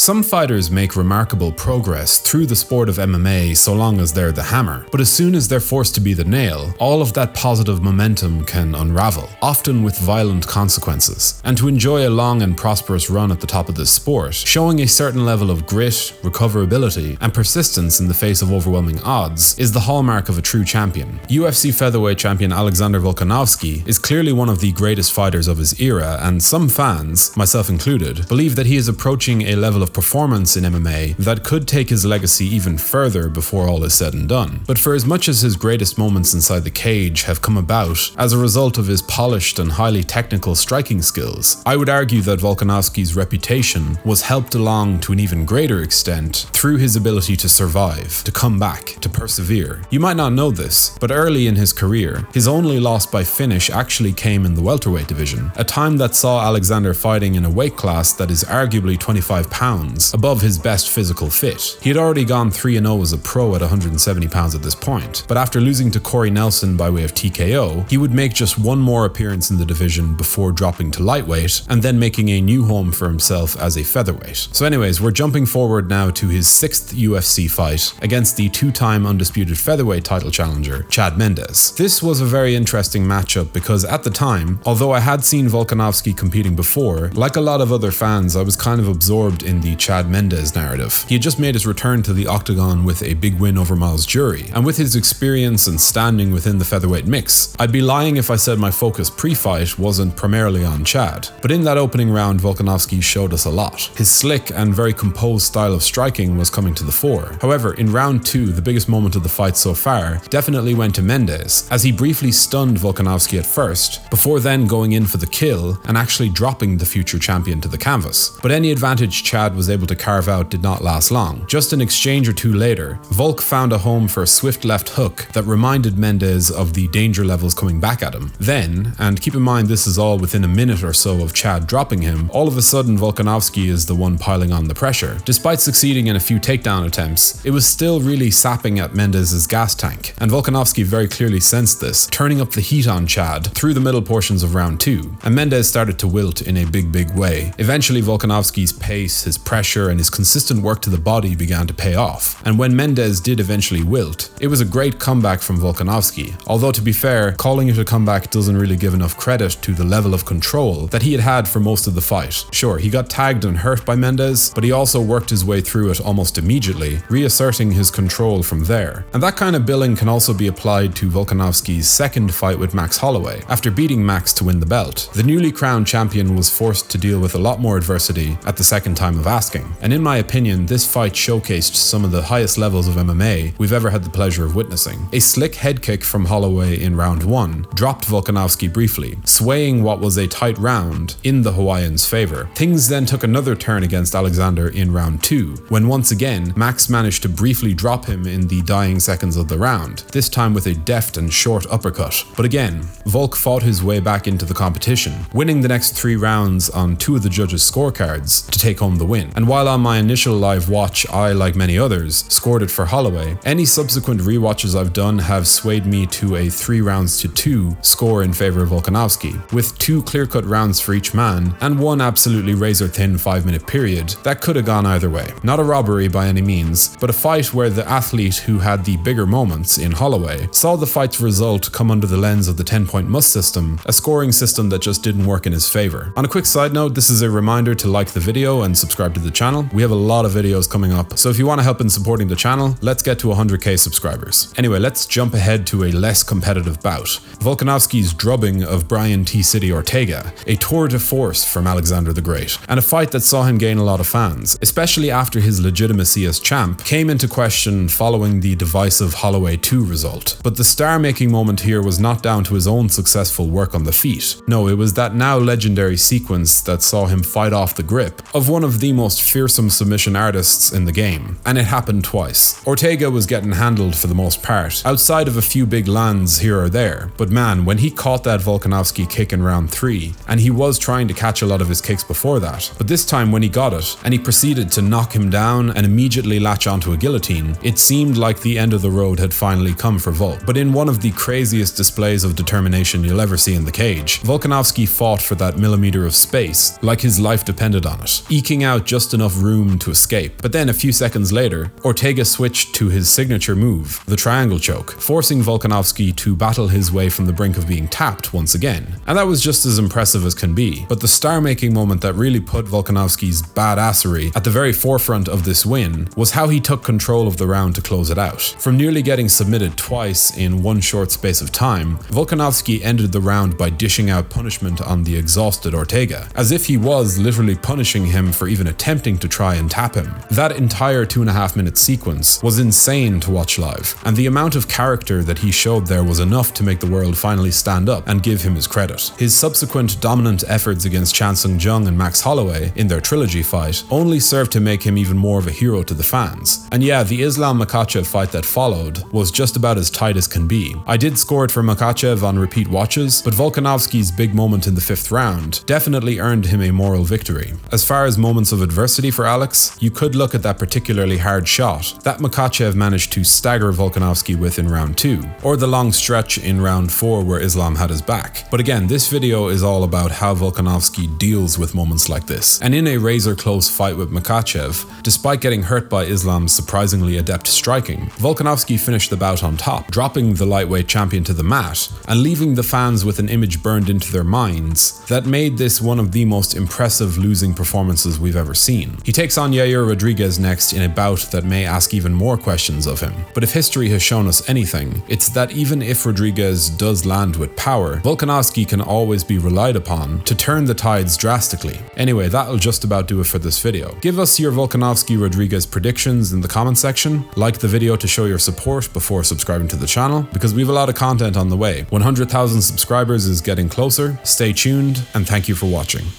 Some fighters make remarkable progress through the sport of MMA so long as they're the hammer, but as soon as they're forced to be the nail, all of that positive momentum can unravel, often with violent consequences. And to enjoy a long and prosperous run at the top of this sport, showing a certain level of grit, recoverability, and persistence in the face of overwhelming odds is the hallmark of a true champion. UFC featherweight champion Alexander Volkanovski is clearly one of the greatest fighters of his era, and some fans, myself included, believe that he is approaching a level of performance in MMA that could take his legacy even further before all is said and done. But for as much as his greatest moments inside the cage have come about as a result of his polished and highly technical striking skills, I would argue that Volkanovski's reputation was helped along to an even greater extent through his ability to survive, to come back, to persevere. You might not know this, but early in his career, his only loss by finish actually came in the welterweight division, a time that saw Alexander fighting in a weight class that is arguably 25 pounds above his best physical fit. He had already gone 3-0 as a pro at 170 pounds at this point, but after losing to Corey Nelson by way of TKO, he would make just one more appearance in the division before dropping to lightweight and then making a new home for himself as a featherweight. So anyways, we're jumping forward now to his 6th UFC fight against the 2-time undisputed featherweight title challenger, Chad Mendes. This was a very interesting matchup because at the time, although I had seen Volkanovski competing before, like a lot of other fans, I was kind of absorbed in the Chad Mendes narrative. He had just made his return to the octagon with a big win over Miles Jury, and with his experience and standing within the featherweight mix, I'd be lying if I said my focus pre-fight wasn't primarily on Chad. But in that opening round, Volkanovski showed us a lot. His slick and very composed style of striking was coming to the fore. However, in round 2, the biggest moment of the fight so far definitely went to Mendes, as he briefly stunned Volkanovski at first, before then going in for the kill and actually dropping the future champion to the canvas. But any advantage Chad was able to carve out did not last long. Just an exchange or two later, Volk found a home for a swift left hook that reminded Mendes of the danger levels coming back at him. Then, and keep in mind this is all within a minute or so of Chad dropping him, all of a sudden Volkanovski is the one piling on the pressure. Despite succeeding in a few takedown attempts, it was still really sapping at Mendes' gas tank, and Volkanovski very clearly sensed this, turning up the heat on Chad through the middle portions of round 2, and Mendes started to wilt in a big way. Eventually Volkanovski's pace, his pressure, and his consistent work to the body began to pay off, and when Mendes did eventually wilt, it was a great comeback from Volkanovski, although to be fair, calling it a comeback doesn't really give enough credit to the level of control that he had had for most of the fight. Sure, he got tagged and hurt by Mendes, but he also worked his way through it almost immediately, reasserting his control from there. And that kind of billing can also be applied to Volkanovski's second fight with Max Holloway, after beating Max to win the belt. The newly crowned champion was forced to deal with a lot more adversity at the second time of asking, and in my opinion, this fight showcased some of the highest levels of MMA we've ever had the pleasure of witnessing. A slick head kick from Holloway in round 1 dropped Volkanovski briefly, swaying what was a tight round in the Hawaiian's favor. Things then took another turn against Alexander in round 2, when once again, Max managed to briefly drop him in the dying seconds of the round, this time with a deft and short uppercut. But again, Volk fought his way back into the competition, winning the next 3 rounds on 2 of the judges' scorecards to take home the win. And while on my initial live watch, I, like many others, scored it for Holloway, any subsequent rewatches I've done have swayed me to a 3-2 score in favor of Volkanovski, with 2 clear-cut rounds for each man and 1 absolutely razor-thin 5-minute period that could have gone either way. Not a robbery by any means, but a fight where the athlete who had the bigger moments in Holloway saw the fight's result come under the lens of the 10-point must system, a scoring system that just didn't work in his favor. On a quick side note, this is a reminder to like the video and subscribe to the channel. We have a lot of videos coming up, so if you want to help in supporting the channel, let's get to 100k subscribers. Anyway, let's jump ahead to a less competitive bout. Volkanovski's drubbing of Brian T-City Ortega, a tour de force from Alexander the Great, and a fight that saw him gain a lot of fans, especially after his legitimacy as champ came into question following the divisive Holloway 2 result. But the star-making moment here was not down to his own successful work on the feet. No, it was that now legendary sequence that saw him fight off the grip of one of the most fearsome submission artists in the game, and it happened twice. Ortega was getting handled for the most part, outside of a few big lands here or there, but man, when he caught that Volkanovski kick in round 3, and he was trying to catch a lot of his kicks before that, but this time when he got it, and he proceeded to knock him down and immediately latch onto a guillotine, it seemed like the end of the road had finally come for Volk. But in one of the craziest displays of determination you'll ever see in the cage, Volkanovski fought for that millimeter of space like his life depended on it, eking out just enough room to escape. But then a few seconds later, Ortega switched to his signature move, the triangle choke, forcing Volkanovski to battle his way from the brink of being tapped once again. And that was just as impressive as can be. But the star-making moment that really put Volkanovski's badassery at the very forefront of this win was how he took control of the round to close it out. From nearly getting submitted twice in one short space of time, Volkanovski ended the round by dishing out punishment on the exhausted Ortega, as if he was literally punishing him for even attempting to try and tap him. That entire 2.5-minute sequence was insane to watch live, and the amount of character that he showed there was enough to make the world finally stand up and give him his credit. His subsequent dominant efforts against Chan Sung-jung and Max Holloway in their trilogy fight only served to make him even more of a hero to the fans. And yeah, the Islam Makhachev fight that followed was just about as tight as can be. I did score it for Makhachev on repeat watches, but Volkanovski's big moment in the 5th round definitely earned him a moral victory. As far as moments of adversity for Alex, you could look at that particularly hard shot that Makhachev managed to stagger Volkanovski with in round 2, or the long stretch in round 4 where Islam had his back. But again, this video is all about how Volkanovski deals with moments like this. And in a razor-close fight with Makhachev, despite getting hurt by Islam's surprisingly adept striking, Volkanovski finished the bout on top, dropping the lightweight champion to the mat and leaving the fans with an image burned into their minds that made this one of the most impressive losing performances we've ever seen. He takes on Yair Rodriguez next in a bout that may ask even more questions of him. But if history has shown us anything, it's that even if Rodriguez does land with power, Volkanovski can always be relied upon to turn the tides drastically. Anyway, that'll just about do it for this video. Give us your Volkanovski-Rodriguez predictions in the comment section, like the video to show your support before subscribing to the channel, because we have a lot of content on the way. 100,000 subscribers is getting closer. Stay tuned, and thank you for watching.